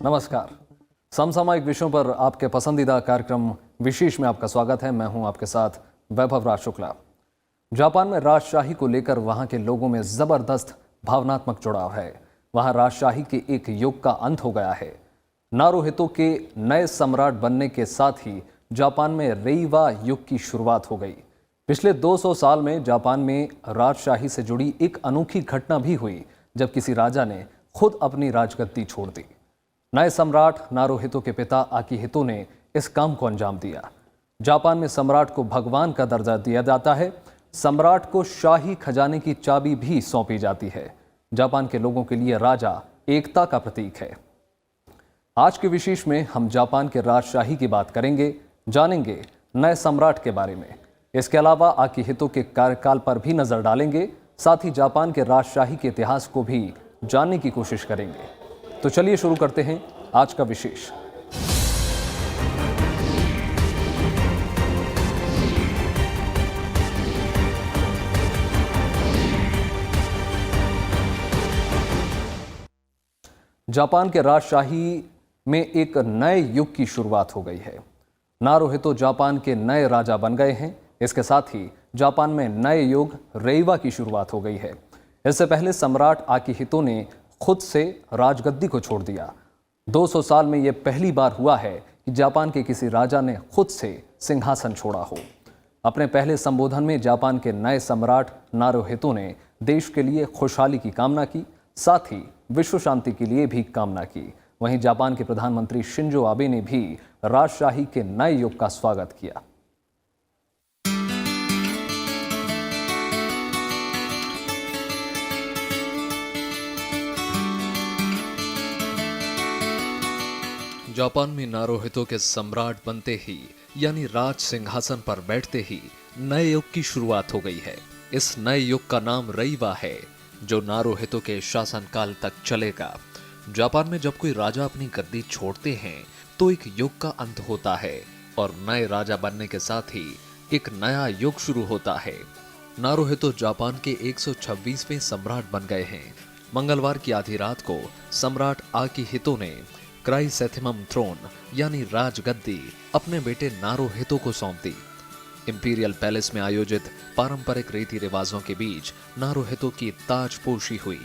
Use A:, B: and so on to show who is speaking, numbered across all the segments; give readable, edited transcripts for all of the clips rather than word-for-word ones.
A: नमस्कार। समसामयिक विषयों पर आपके पसंदीदा कार्यक्रम विशेष में आपका स्वागत है। मैं हूं आपके साथ वैभव राज शुक्ला। जापान में राजशाही को लेकर वहां के लोगों में जबरदस्त भावनात्मक जुड़ाव है। वहां राजशाही के एक युग का अंत हो गया है। नारुहितो के नए सम्राट बनने के साथ ही जापान में रेइवा युग की शुरुआत हो गई। पिछले 200 साल में जापान में राजशाही से जुड़ी एक अनोखी घटना भी हुई जब किसी राजा ने खुद अपनी राजगद्दी छोड़ दी। नए सम्राट नारुहितो के पिता आकिहितो ने इस काम को अंजाम दिया। जापान में सम्राट को भगवान का दर्जा दिया जाता है। सम्राट को शाही खजाने की चाबी भी सौंपी जाती है। जापान के लोगों के लिए राजा एकता का प्रतीक है। आज के विशेष में हम जापान के राजशाही की बात करेंगे, जानेंगे नए सम्राट के बारे में। इसके अलावा आकिहितो के कार्यकाल पर भी नजर डालेंगे, साथ ही जापान के राजशाही के इतिहास को भी जानने की कोशिश करेंगे। तो चलिए शुरू करते हैं आज का विशेष। जापान के राजशाही में एक नए युग की शुरुआत हो गई है। नारुहितो जापान के नए राजा बन गए हैं। इसके साथ ही जापान में नए युग रेइवा की शुरुआत हो गई है। इससे पहले सम्राट आकिहितो ने खुद से राजगद्दी को छोड़ दिया। 200 साल में यह पहली बार हुआ है कि जापान के किसी राजा ने खुद से सिंहासन छोड़ा हो। अपने पहले संबोधन में जापान के नए सम्राट नारुहितो ने देश के लिए खुशहाली की कामना की, साथ ही विश्व शांति के लिए भी कामना की। वहीं जापान के प्रधानमंत्री शिंजो आबे ने भी राजशाही के नए युग का स्वागत किया। जापान में नारुहितो के सम्राट बनते ही यानी राज सिंहासन पर बैठते ही नए युग की शुरुआत हो गई है। इस नए युग का नाम रेइवा है, जो नारुहितो के शासनकाल तक चलेगा। जापान में जब कोई राजा अपनी गद्दी छोड़ते हैं तो एक युग का अंत होता है और नए राजा बनने के साथ ही एक नया युग शुरू होता है। नारुहितो जापान के 126वें सम्राट बन गए हैं। मंगलवार की आधी रात को सम्राट आकिहितो ने क्राइसेथिमम थ्रोन यानी राजगद्दी अपने बेटे नारुहितो को सौंप दी। इंपीरियल पैलेस में आयोजित पारंपरिक रीति रिवाजों के बीच नारुहितो की ताजपोशी हुई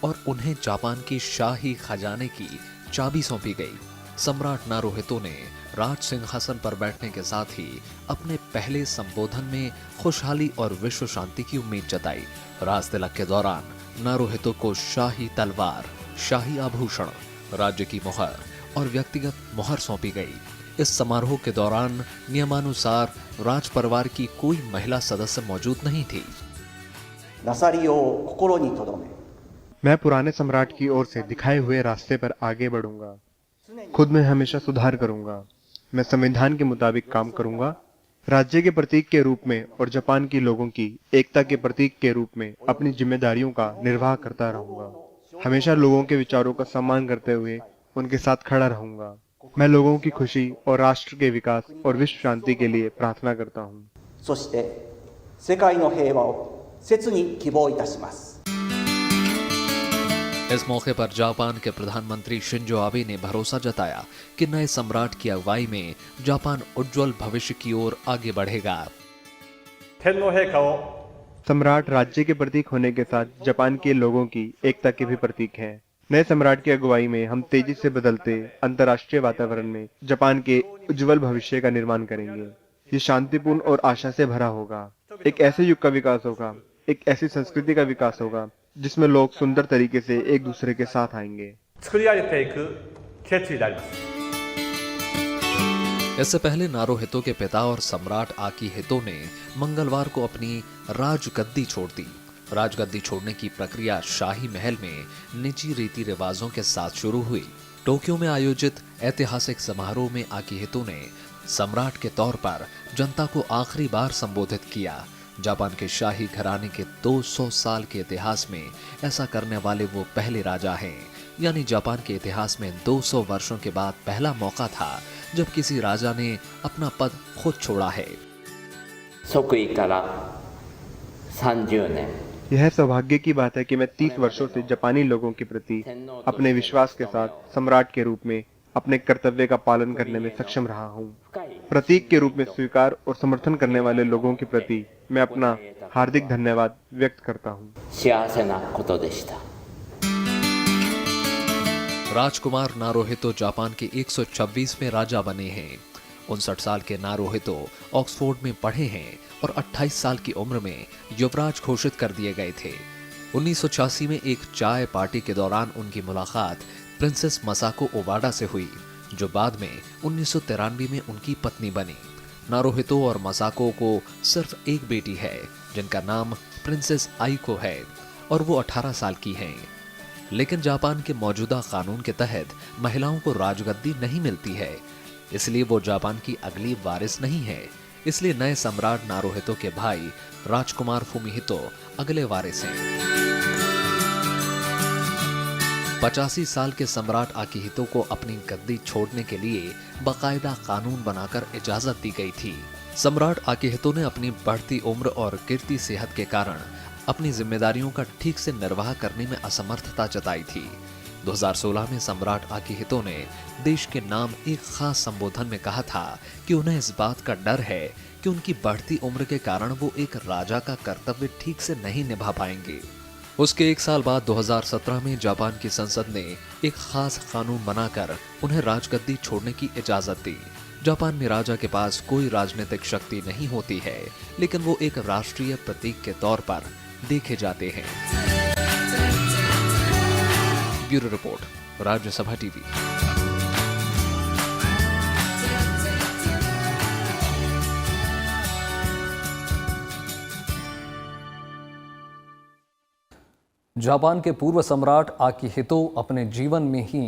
A: और उन्हें जापान की शाही खजाने की चाबी सौंपी गई। सम्राट नारुहितो ने राज सिंहासन पर बैठने के साथ ही अपने पहले संबोधन में खुशहाली और विश्व शांति की उम्मीद जताई। राज तिलक के दौरान नारुहितो को शाही तलवार, शाही आभूषण, राज्य की मोहर और व्यक्तिगत मोहर सौंपी गई। इस समारोह के दौरान नियमानुसार राज परिवार की कोई महिला सदस्य मौजूद नहीं थी।
B: मैं पुराने सम्राट की ओर से दिखाए हुए रास्ते पर आगे बढ़ूंगा। खुद में हमेशा सुधार करूंगा। मैं संविधान के मुताबिक काम करूंगा। राज्य के प्रतीक के रूप में और जापान के लोगों की एकता के प्रतीक के रूप में अपनी जिम्मेदारियों का निर्वाह करता रहूंगा। हमेशा लोगों के विचारों का सम्मान करते हुए उनके साथ खड़ा रहूंगा। मैं लोगों की खुशी और राष्ट्र के विकास और विश्व शांति के लिए प्रार्थना करता हूं।
A: इस मौके पर जापान के प्रधानमंत्री शिंजो आबे ने भरोसा जताया कि नए सम्राट की अगुवाई में जापान उज्जवल भविष्य की ओर आगे बढ़ेगा।
B: सम्राट राज्य के प्रतीक होने के साथ जापान के लोगों की एकता के भी प्रतीक हैं। नए सम्राट की अगुवाई में हम तेजी से बदलते अंतर्राष्ट्रीय वातावरण में जापान के उज्जवल भविष्य का निर्माण करेंगे। ये शांतिपूर्ण और आशा से भरा होगा। एक ऐसे युग का विकास होगा, एक ऐसी संस्कृति का विकास होगा जिसमें लोग सुंदर तरीके से एक दूसरे के साथ आएंगे।
A: इससे पहले नारुहितो के पिता और सम्राट आकिहितो ने मंगलवार को अपनी राजगद्दी छोड़ दी। राजगद्दी छोड़ने की प्रक्रिया शाही महल में निजी रीति रिवाजों के साथ शुरू हुई। टोक्यो में आयोजित ऐतिहासिक समारोह में आकिहितो ने सम्राट के तौर पर जनता को आखिरी बार संबोधित किया। जापान के शाही घराने के 200 साल के इतिहास में ऐसा करने वाले वो पहले राजा हैं। यानी जापान के इतिहास में 200 वर्षों के बाद पहला मौका था जब किसी राजा ने अपना पद खुद छोड़ा है।
B: यह सौभाग्य की बात है कि मैं 30 वर्षों से जापानी लोगों के प्रति अपने विश्वास के साथ सम्राट के रूप में अपने कर्तव्य का पालन करने में सक्षम रहा हूँ। प्रतीक के रूप में स्वीकार और समर्थन करने वाले लोगों के प्रति मैं अपना हार्दिक धन्यवाद व्यक्त करता हूँ।
C: 幸せなことでした。
A: राजकुमार नारुहितो जापान के 126वें राजा बने हैं। 59 साल के नारुहितो ऑक्सफोर्ड में पढ़े हैं और 28 साल की उम्र में युवराज घोषित कर दिए गए थे। 1986 में एक चाय पार्टी के दौरान उनकी मुलाकात प्रिंसेस मसाको ओवाडा से हुई, जो बाद में 1993 में उनकी पत्नी बनी। नारुहितो और मसाको को सिर्फ एक बेटी है, जिनका नाम प्रिंसेस आइको है और वो 18 साल की हैं। लेकिन जापान के मौजूदा कानून के तहत महिलाओं को राजगद्दी नहीं मिलती है, इसलिए वो जापान की अगली वारिस नहीं है। इसलिए नए सम्राट नारुहितो के भाई राजकुमार फुमिहितो अगले वारिस हैं। 85 साल के सम्राट आकिहितो को अपनी गद्दी छोड़ने के लिए बाकायदा कानून बनाकर इजाजत दी गई थी। सम्राट आकिहितो ने अपनी बढ़ती उम्र और गिरती सेहत के कारण अपनी जिम्मेदारियों का ठीक से निर्वाह करने में असमर्थता जताई थी। 2016 में सम्राट आकिहितो ने देश के नाम एक खास संबोधन में कहा था कि उन्हें इस बात का डर है कि उनकी बढ़ती उम्र के कारण वो एक राजा का कर्तव्य ठीक से नहीं निभा पाएंगे। उसके एक साल बाद 2017 में जापान की संसद ने एक खास कानून बनाकर उन्हें राजगद्दी छोड़ने की इजाजत दी। जापान में राजा के पास कोई राजनीतिक शक्ति नहीं होती है, लेकिन वो एक राष्ट्रीय प्रतीक के तौर पर देखे जाते हैं। Bureau report, Rajya Sabha TV.
D: Japan के पूर्व सम्राट आकिहितो अपने जीवन में ही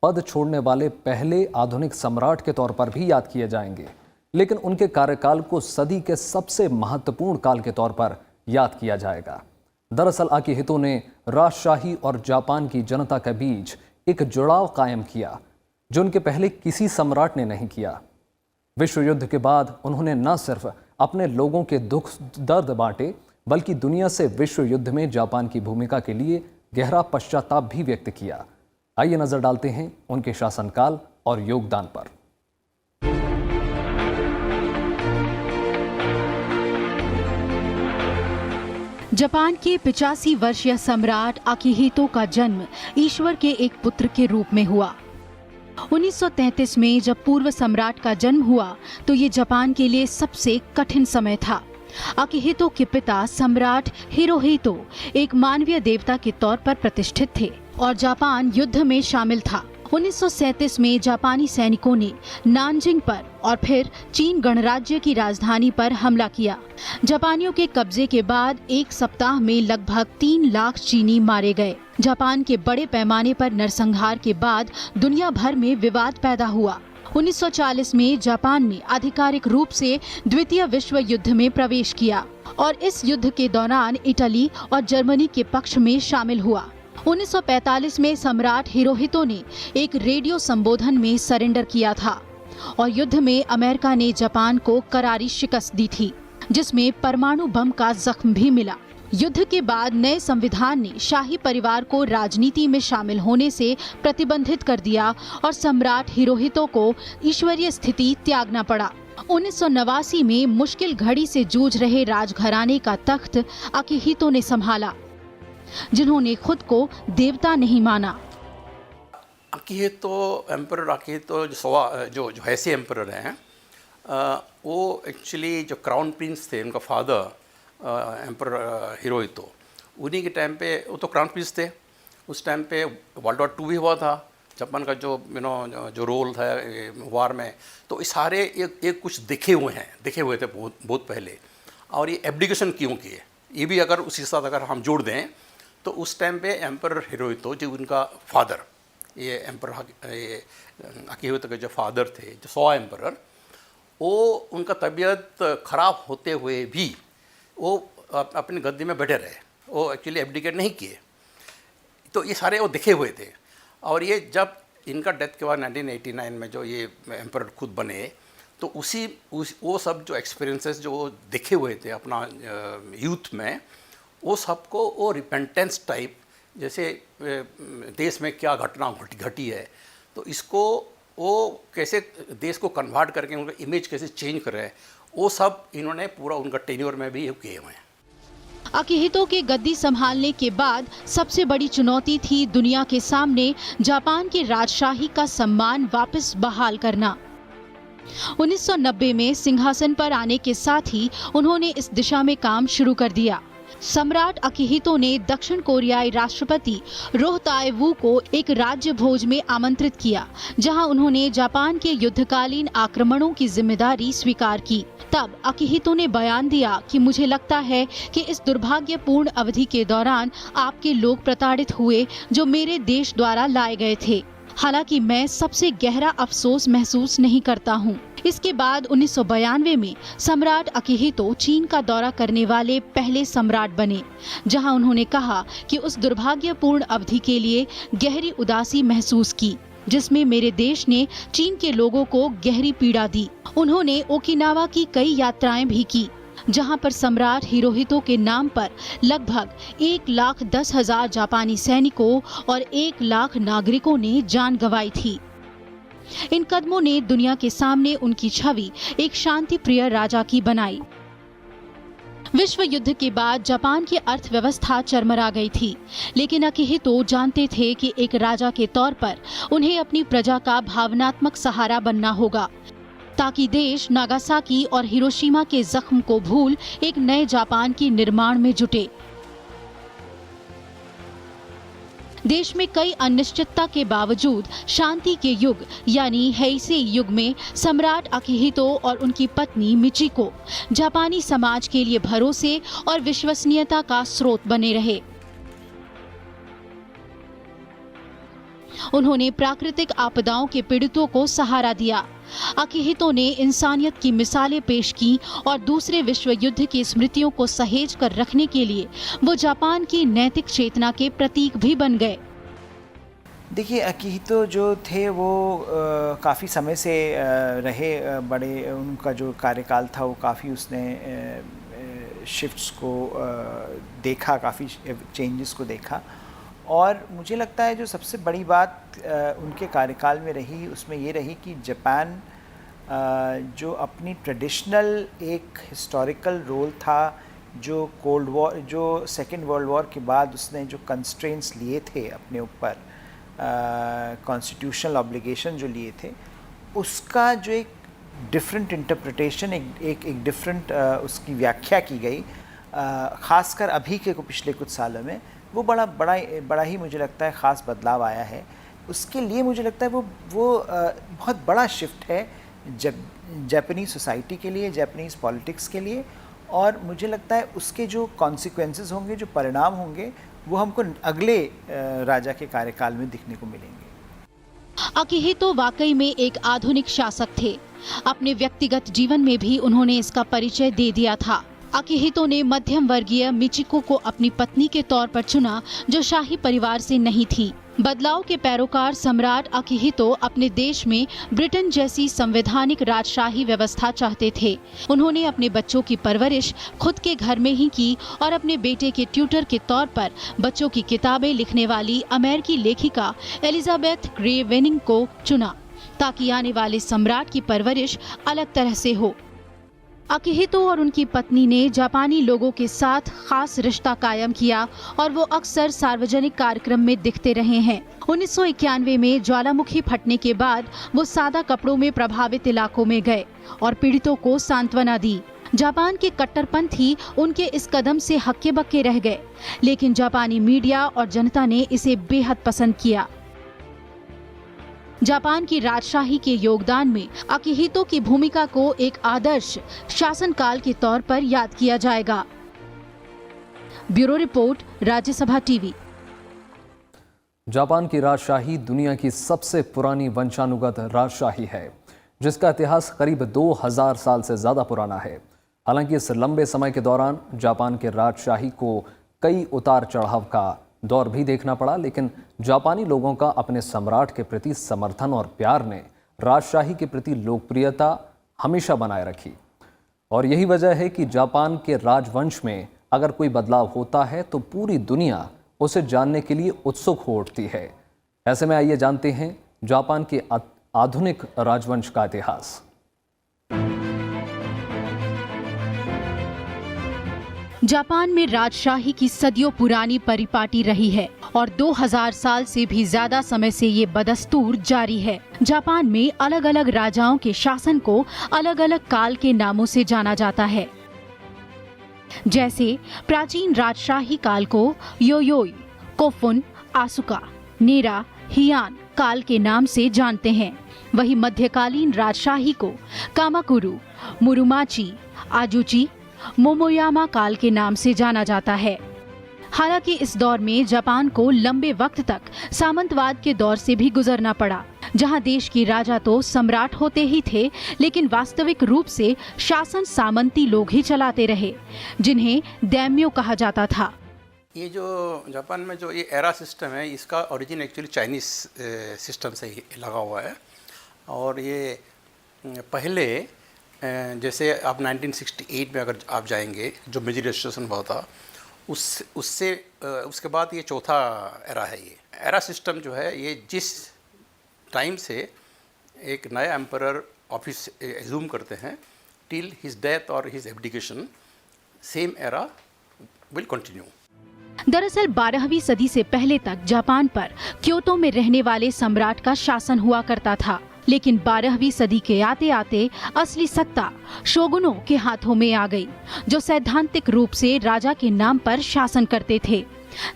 D: पद छोड़ने वाले पहले आधुनिक सम्राट के तौर पर भी याद किए जाएंगे, लेकिन उनके कार्यकाल को सदी के सबसे महत्वपूर्ण काल के तौर पर याद किया जाएगा। दरअसल आकिहितो ने राजशाही और जापान की जनता के बीच एक जुड़ाव कायम किया, जो उनके पहले किसी सम्राट ने नहीं किया। विश्व युद्ध के बाद उन्होंने न सिर्फ अपने लोगों के दुख दर्द बांटे, बल्कि दुनिया से विश्व युद्ध में जापान की भूमिका के लिए गहरा पश्चाताप भी व्यक्त किया। आइए नजर डालते हैं उनके शासनकाल और योगदान पर।
E: जापान के 85 वर्षीय सम्राट आकिहितो का जन्म ईश्वर के एक पुत्र के रूप में हुआ। 1933 में जब पूर्व सम्राट का जन्म हुआ तो ये जापान के लिए सबसे कठिन समय था। आकिहितो के पिता सम्राट हिरोहितो एक मानवीय देवता के तौर पर प्रतिष्ठित थे और जापान युद्ध में शामिल था। 1937 में जापानी सैनिकों ने नानजिंग पर और फिर चीन गणराज्य की राजधानी पर हमला किया। जापानियों के कब्जे के बाद एक सप्ताह में लगभग 3 लाख चीनी मारे गए। जापान के बड़े पैमाने पर नरसंहार के बाद दुनिया भर में विवाद पैदा हुआ। 1940 में जापान ने आधिकारिक रूप से द्वितीय विश्व युद्ध में प्रवेश किया और इस युद्ध के दौरान इटली और जर्मनी के पक्ष में शामिल हुआ। 1945 में सम्राट हिरोहितो ने एक रेडियो संबोधन में सरेंडर किया था और युद्ध में अमेरिका ने जापान को करारी शिकस्त दी थी, जिसमें परमाणु बम का जख्म भी मिला। युद्ध के बाद नए संविधान ने शाही परिवार को राजनीति में शामिल होने से प्रतिबंधित कर दिया और सम्राट हिरोहितो को ईश्वरीय स्थिति त्यागना पड़ा। 1989 में मुश्किल घड़ी से जूझ रहे राजघराने का तख्त आकिहितो ने संभाला, जिन्होंने खुद को देवता नहीं माना।
F: आकिहितो एम्परर आकिहितो जो ऐसे एम्परर हैं, वो एक्चुअली जो क्राउन प्रिंस थे, उनका फादर एम्परर हिरोहितो, उन्हीं के टाइम पे वो तो क्राउन प्रिंस थे। उस टाइम पे वर्ल्ड वॉर 2 भी हुआ था। जापान का जो रोल था वार में, तो ये सारे एक कुछ देखे हुए थे बहुत पहले। और ये एब्डिकेशन क्यों किए, ये भी अगर उसी साथ अगर हम जोड़ दें तो उस टाइम पे एम्परर हिरोहितो जो उनका फादर, ये एम्परर आकिहितो के जो फादर थे, जो 100 एम्परर, वो उनका तबीयत ख़राब होते हुए भी वो अपनी गद्दी में बैठे रहे, वो एक्चुअली एब्डिकेट नहीं किए। तो ये सारे वो देखे हुए थे। और ये जब इनका डेथ के बाद 1989 में जो ये एम्परर खुद बने, तो वो सब जो एक्सपीरियंसेस जो वो देखे हुए थे अपना यूथ में, वो सबको वो रिपेंटेंस टाइप, जैसे देश में क्या घटना घटी है, तो इसको वो कैसे देश को कन्वर्ट करके उनका इमेज कैसे चेंज कर रहे हैं, वो सब इन्होंने पूरा उनका टेन्योर में भी किए हुए हैं।
E: अकिहितो के गद्दी संभालने के बाद सबसे बड़ी चुनौती थी दुनिया के सामने जापान की राजशाही का सम्मान वापस बहाल करना। 1990 में सिंहासन पर आने के साथ ही उन्होंने इस दिशा में काम शुरू कर दिया। सम्राट अकिहितो ने दक्षिण कोरियाई राष्ट्रपति रोह ताए-वू को एक राज्य भोज में आमंत्रित किया, जहां उन्होंने जापान के युद्धकालीन आक्रमणों की जिम्मेदारी स्वीकार की। तब अकिहितो ने बयान दिया कि मुझे लगता है कि इस दुर्भाग्यपूर्ण अवधि के दौरान आपके लोग प्रताड़ित हुए जो मेरे देश द्वारा लाए गए थे। हालांकि मैं सबसे गहरा अफसोस महसूस नहीं करता हूं। इसके बाद 1992 में सम्राट अकिहितो चीन का दौरा करने वाले पहले सम्राट बने, जहां उन्होंने कहा कि उस दुर्भाग्यपूर्ण अवधि के लिए गहरी उदासी महसूस की, जिसमें मेरे देश ने चीन के लोगों को गहरी पीड़ा दी। उन्होंने ओकिनावा की कई यात्राएं भी की, जहां पर सम्राट हिरोहितो के नाम पर लगभग 1,10,000 जापानी सैनिकों और 1 लाख नागरिकों ने जान गंवाई थी। इन कदमों ने दुनिया के सामने उनकी छवि एक शांति प्रिय राजा की बनाई। विश्व युद्ध के बाद जापान की अर्थव्यवस्था चरमरा गई थी, लेकिन अकिहितो जानते थे कि एक राजा के तौर पर उन्हें अपनी प्रजा का भावनात्मक सहारा बनना होगा, ताकि देश नागासाकी और हिरोशिमा के जख्म को भूल एक नए जापान के निर्माण में जुटे। देश में कई अनिश्चितता के बावजूद शांति के युग यानी हेइसेई युग में सम्राट अकिहितो और उनकी पत्नी मिचिको जापानी समाज के लिए भरोसे और विश्वसनीयता का स्रोत बने रहे। उन्होंने प्राकृतिक आपदाओं के पीड़ितों को सहारा दिया। अकिहितो ने इंसानियत की मिसालें पेश की और दूसरे विश्व युद्ध की स्मृतियों को सहेज कर रखने के लिए वो जापान की नैतिक चेतना के प्रतीक भी बन गए।
G: देखिए, अकिहितो जो थे वो काफ़ी समय से रहे बड़े, उनका जो कार्यकाल था वो काफ़ी उसने शिफ्ट्स को देखा, काफ़ी चेंजेस को देखा। और मुझे लगता है जो सबसे बड़ी बात उनके कार्यकाल में रही उसमें ये रही कि जापान जो अपनी ट्रेडिशनल एक हिस्टोरिकल रोल था, जो कोल्ड वॉर, जो सेकेंड वर्ल्ड वॉर के बाद उसने जो कंस्ट्रेंट्स लिए थे अपने ऊपर, कॉन्स्टिट्यूशनल ऑब्लिगेशन जो लिए थे, उसका जो एक डिफरेंट इंटरप्रिटेशन, एक डिफरेंट उसकी व्याख्या की गई, ख़ासकर अभी के पिछले कुछ सालों में वो बड़ा ही मुझे लगता है ख़ास बदलाव आया है। उसके लिए मुझे लगता है वो बहुत बड़ा शिफ्ट है जापानीज़ सोसाइटी के लिए, जापानीज़ पॉलिटिक्स के लिए। और मुझे लगता है उसके जो कॉन्सिक्वेंसेस होंगे, जो परिणाम होंगे, वो हमको अगले राजा के कार्यकाल में दिखने को मिलेंगे।
E: अकिहितो वाकई में एक आधुनिक शासक थे। अपने व्यक्तिगत जीवन में भी उन्होंने इसका परिचय दे दिया था। अकिहितो ने मध्यम वर्गीय मिचिको को अपनी पत्नी के तौर पर चुना, जो शाही परिवार से नहीं थी। बदलाव के पैरोकार सम्राट अकिहितो अपने देश में ब्रिटेन जैसी संवैधानिक राजशाही व्यवस्था चाहते थे। उन्होंने अपने बच्चों की परवरिश खुद के घर में ही की और अपने बेटे के ट्यूटर के तौर पर बच्चों की किताबें लिखने वाली अमेरिकी लेखिका एलिजाबेथ ग्रे वेनिंग को चुना, ताकि आने वाले सम्राट की परवरिश अलग तरह से हो। अकिहितो और उनकी पत्नी ने जापानी लोगों के साथ खास रिश्ता कायम किया और वो अक्सर सार्वजनिक कार्यक्रम में दिखते रहे हैं। 1991 में ज्वालामुखी फटने के बाद वो सादा कपड़ों में प्रभावित इलाकों में गए और पीड़ितों को सांत्वना दी। जापान के कट्टरपंथी उनके इस कदम से हक्के बक्के रह गए, लेकिन जापानी मीडिया और जनता ने इसे बेहद पसंद किया। जापान की राजशाही के योगदान में अकिहितो की भूमिका को एक आदर्श शासनकाल के तौर पर याद किया जाएगा। Bureau report, Rajya Sabha TV.
D: Japan की राजशाही दुनिया की सबसे पुरानी वंशानुगत राजशाही है, जिसका इतिहास करीब 2000 साल से ज़्यादा पुराना है। हालांकि इस लंबे समय के दौरान जापान के राजशाही को कई उतार चढ़ाव का दौर भी देखना पड़ा, लेकिन जापानी लोगों का अपने सम्राट के प्रति समर्थन और प्यार ने राजशाही के प्रति लोकप्रियता हमेशा बनाए रखी। और यही वजह है कि जापान के राजवंश में अगर कोई बदलाव होता है तो पूरी दुनिया उसे जानने के लिए उत्सुक हो उठती है। ऐसे में आइए जानते हैं जापान के आधुनिक राजवंश का इतिहास।
E: जापान में राजशाही की सदियों पुरानी परिपाटी रही है और 2000 साल से भी ज्यादा समय से ये बदस्तूर जारी है। जापान में अलग अलग राजाओं के शासन को अलग अलग काल के नामों से जाना जाता है। जैसे प्राचीन राजशाही काल को योयोई, कोफुन, आसुका, नेरा, हियान काल के नाम से जानते हैं। वही मध्यकालीन राजशाही को कामाकुरु, मुरुमाची, आजुची, मोमोयामा काल के नाम से जाना जाता है। हालांकि इस दौर में जापान को लंबे वक्त तक सामंतवाद के दौर से भी गुजरना पड़ा, जहां देश के राजा तो सम्राट होते ही थे, लेकिन वास्तविक रूप से शासन सामंती लोग ही चलाते रहे, जिन्हें दैम्यो कहा जाता था।
F: ये जो जापान में जो ये एरा सिस्टम है, इसका ओरिजिन एक्चुअली चाइनीज़ सिस्टम से ही लगा हुआ है। और ये पहले जैसे आप 1968 में अगर आप जाएंगे, जो मेजी रजिस्ट्रेशन हुआ था, उसके बाद ये चौथा एरा है। ये एरा सिस्टम जो है, ये जिस टाइम से एक नया एम्परर ऑफिस एज्यूम करते हैं टिल हिज डेथ और his abdication, same era will continue.
E: दरअसल 12वीं सदी से पहले तक जापान पर क्योतो में रहने वाले सम्राट का शासन हुआ करता था, लेकिन 12वीं सदी के आते आते असली सत्ता शोगुनों के हाथों में आ गई, जो सैद्धांतिक रूप से राजा के नाम पर शासन करते थे।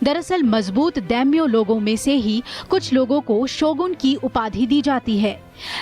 E: दरअसल मजबूत दैम्यो लोगों में से ही कुछ लोगों को शोगुन की उपाधि दी जाती है।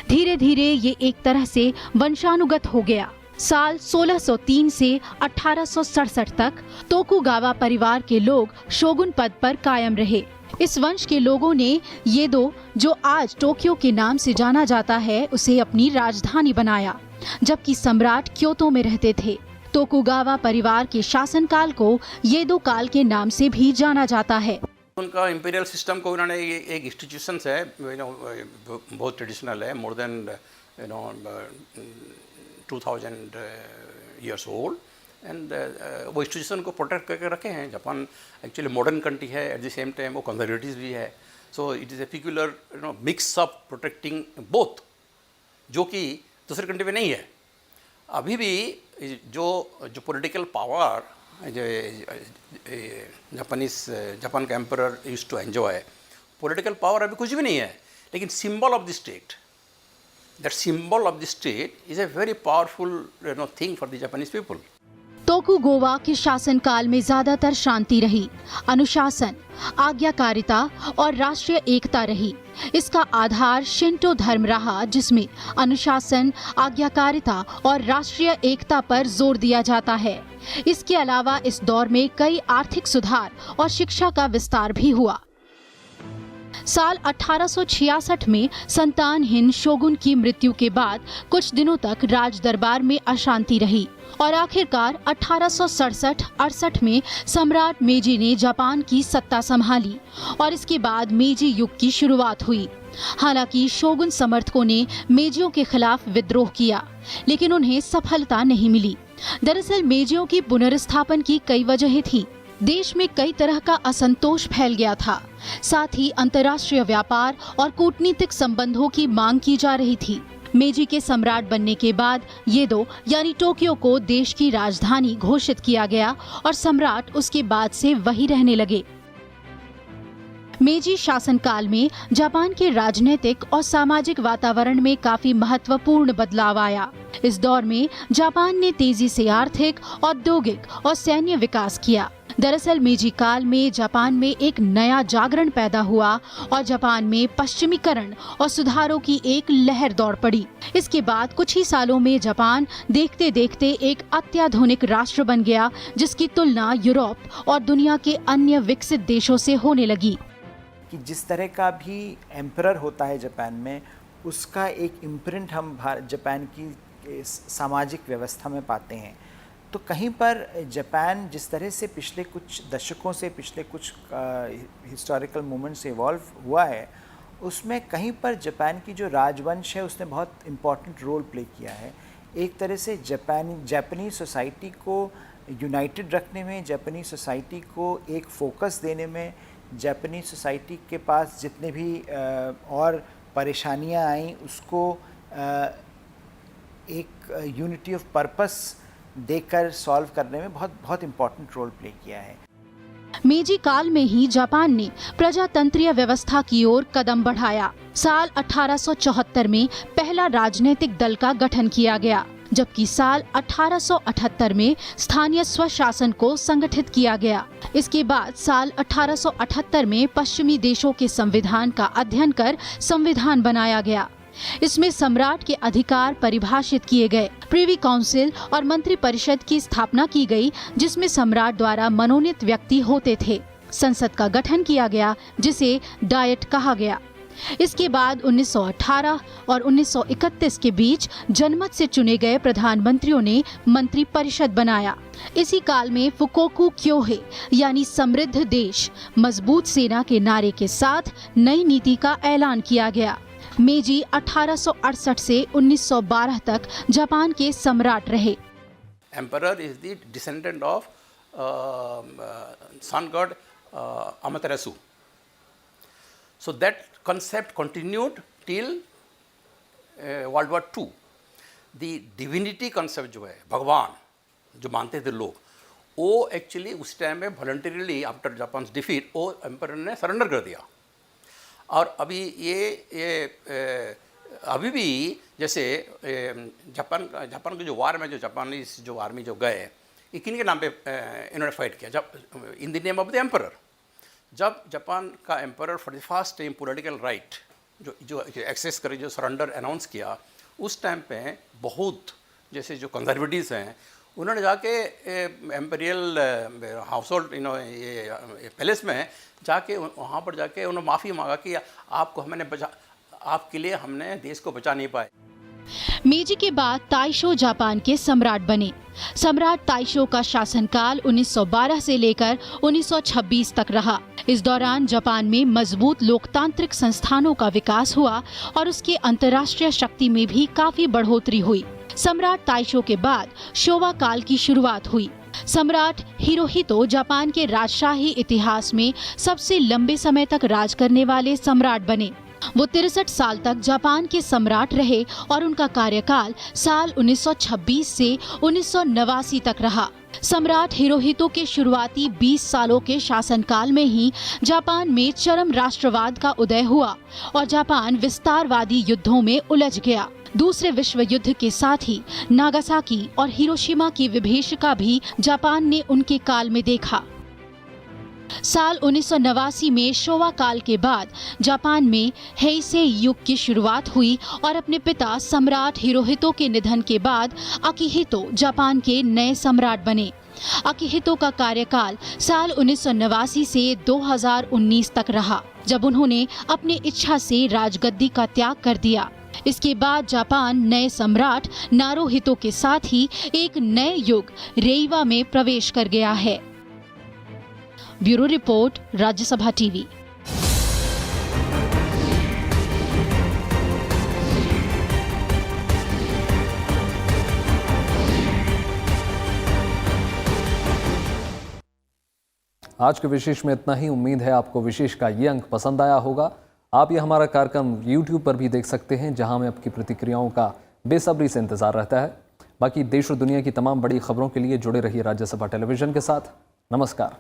E: धीरे धीरे ये एक तरह से वंशानुगत हो गया। साल 1603 से 1867 तक तोकुगावा परिवार के लोग शोगुन पद पर कायम रहे। इस वंश के लोगों ने येदो, जो आज टोक्यो के नाम से जाना जाता है, उसे अपनी राजधानी बनाया, जबकि सम्राट क्योतो में रहते थे। तोकुगावा परिवार के शासनकाल को येदो काल के नाम से भी जाना जाता है।
F: उनका इंपीरियल सिस्टम को उन्होंने एक इंस्टीट्यूशंस है, बहुत ट्रेडिशनल है, more than 2000 years old, and वो इंस्टीट्यूशन को प्रोटेक्ट करके रखे हैं। जापान एक्चुअली मॉडर्न कंट्री है, एट द सेम टाइम वो कंजर्वेटिव भी है। So it is a peculiar mix of protecting both, जो कि दूसरे कंट्री में नहीं है। अभी भी जो पॉलिटिकल पावर जापान का emperor used to enjoy, political power अभी कुछ भी नहीं है, लेकिन symbol of the state, that symbol of the state is a very powerful thing for the Japanese people.
E: Tokugawa के शासनकाल में ज्यादातर शांति रही, अनुशासन, आज्ञाकारिता और राष्ट्रीय एकता रही। इसका आधार शिंटो धर्म रहा, जिसमें अनुशासन, आज्ञाकारिता और राष्ट्रीय एकता पर जोर दिया जाता है। इसके अलावा इस दौर में कई आर्थिक सुधार और शिक्षा का विस्तार भी हुआ। साल 1866 में संतानहीन शोगुन की मृत्यु के बाद कुछ दिनों तक राज दरबार में अशांति रही और आखिरकार 1867-68 में सम्राट मेजी ने जापान की सत्ता संभाली और इसके बाद मेजी युग की शुरुआत हुई। हालांकि शोगुन समर्थकों ने मेजियों के खिलाफ विद्रोह किया, लेकिन उन्हें सफलता नहीं मिली। दरअसल मेजियों की पुनर्स्थापन की कई वजहें थी। देश में कई तरह का असंतोष फैल गया था, साथ ही अंतर्राष्ट्रीय व्यापार और कूटनीतिक संबंधों की मांग की जा रही थी। मेजी के सम्राट बनने के बाद येदो यानी टोक्यो को देश की राजधानी घोषित किया गया और सम्राट उसके बाद से वही रहने लगे। मेजी शासनकाल में जापान के राजनीतिक और सामाजिक वातावरण में काफी महत्वपूर्ण बदलाव आया। इस दौर में जापान ने तेजी से आर्थिक, औद्योगिक और सैन्य विकास किया। दरअसल मेजी काल में जापान में एक नया जागरण पैदा हुआ और जापान में पश्चिमीकरण और सुधारों की एक लहर दौड़ पड़ी। इसके बाद कुछ ही सालों में जापान देखते देखते एक अत्याधुनिक राष्ट्र बन गया, जिसकी तुलना यूरोप और दुनिया के अन्य विकसित देशों से होने लगी।
G: कि जिस तरह का भी एम्परर होता है जापान में, उसका एक इम्प्रिंट हम जापान की सामाजिक व्यवस्था में पाते हैं। तो कहीं पर जापान जिस तरह से पिछले कुछ दशकों से, पिछले कुछ हिस्टोरिकल मोमेंट से इवॉल्व हुआ है, उसमें कहीं पर जापान की जो राजवंश है उसने बहुत इम्पॉर्टेंट रोल प्ले किया है। एक तरह से जापानी सोसाइटी को यूनाइटेड रखने में, जापानी सोसाइटी को एक फोकस देने में, जापानी सोसाइटी के पास जितने भी और परेशानियां आई उसको एक यूनिटी ऑफ पर्पस देकर सॉल्व करने में बहुत बहुत इम्पोर्टेंट रोल प्ले किया है।
E: मेजी काल में ही जापान ने प्रजातंत्रीय व्यवस्था की ओर कदम बढ़ाया। साल 1874 में पहला राजनीतिक दल का गठन किया गया, जबकि साल 1878 में स्थानीय स्वशासन को संगठित किया गया। इसके बाद साल 1878 में पश्चिमी देशों के संविधान का अध्ययन कर संविधान बनाया गया। इसमें सम्राट के अधिकार परिभाषित किए गए। प्रिवी काउंसिल और मंत्री परिषद की स्थापना की गई, जिसमें सम्राट द्वारा मनोनीत व्यक्ति होते थे। संसद का गठन किया गया, जिसे डायट कहा गया। इसके बाद 1918 और 1931 के बीच जनमत से चुने गए प्रधानमंत्रियों ने मंत्री परिषद बनाया। इसी काल में फुकोकू क्योहे यानी समृद्ध देश, मजबूत सेना के नारे के साथ नई नीति का ऐलान किया गया। मेजी 1868 से 1912 तक जापान के सम्राट रहे।
F: Emperor is the descendant of sun god Amaterasu. So that concept continued till World War II. The divinity concept जो है, भगवान जो मानते थे लोग, वो एक्चुअली उस टाइम में वॉलंटरीली आफ्टर जापान डिफीट वो एम्पर ने सरेंडर कर दिया। और अभी ये अभी भी जैसे जापान के जो वार में जो जापानीज जो आर्मी जो गए, ये किन के नाम पे इन्होंने फाइट किया? जब in the name of the emperor. जब जापान का emperor for the first time political right जो एक्सेस करे, जो सरेंडर अनाउंस किया, उस टाइम पे बहुत जैसे जो कंजर्वेटिव्स हैं उन्होंने जाके एम्पेरियल हाउस होल्ड ये पैलेस में जाके वहाँ पर जाके उन्होंने माफ़ी मांगा कि आपको हमने आपके लिए हमने देश को बचा नहीं पाए।
E: मेजी के बाद ताइशो जापान के सम्राट बने। सम्राट ताइशो का शासनकाल 1912 से लेकर 1926 तक रहा। इस दौरान जापान में मजबूत लोकतांत्रिक संस्थानों का विकास हुआ और उसके अंतर्राष्ट्रीय शक्ति में भी काफी बढ़ोतरी हुई। सम्राट ताइशो के बाद शोवा काल की शुरुआत हुई। सम्राट हिरोहितो जापान के राजशाही इतिहास में सबसे लंबे समय तक राज करने वाले सम्राट बने। वो 63 साल तक जापान के सम्राट रहे और उनका कार्यकाल साल 1926 से 1989 तक रहा। सम्राट हिरोहितो के शुरुआती 20 सालों के शासनकाल में ही जापान में चरम राष्ट्रवाद का उदय हुआ और जापान विस्तारवादी युद्धों में उलझ गया। दूसरे विश्व युद्ध के साथ ही नागासाकी और हिरोशिमा की विभीषिका भी जापान ने उनके काल में देखा। साल 1989 में शोवा काल के बाद जापान में हेइसेई युग की शुरुआत हुई और अपने पिता सम्राट हिरोहितो के निधन के बाद अकिहितो जापान के नए सम्राट बने। अकिहितो का कार्यकाल साल 1989 से 2019 तक रहा, जब उन्होंने अपनी इच्छा से राजगद्दी का त्याग कर दिया। इसके बाद जापान नए सम्राट नारुहितो के साथ ही एक नए युग रेइवा में प्रवेश कर गया है। Bureau report, Rajya Sabha TV.
D: आज के विशेष में इतना ही। उम्मीद है आपको विशेष का ये अंक पसंद आया होगा। आप ये हमारा कार्यक्रम YouTube पर भी देख सकते हैं, जहां में आपकी प्रतिक्रियाओं का बेसब्री से इंतजार रहता है। बाकी देश और दुनिया की तमाम बड़ी खबरों के लिए जुड़े रहिए राज्यसभा टेलीविजन के साथ। नमस्कार।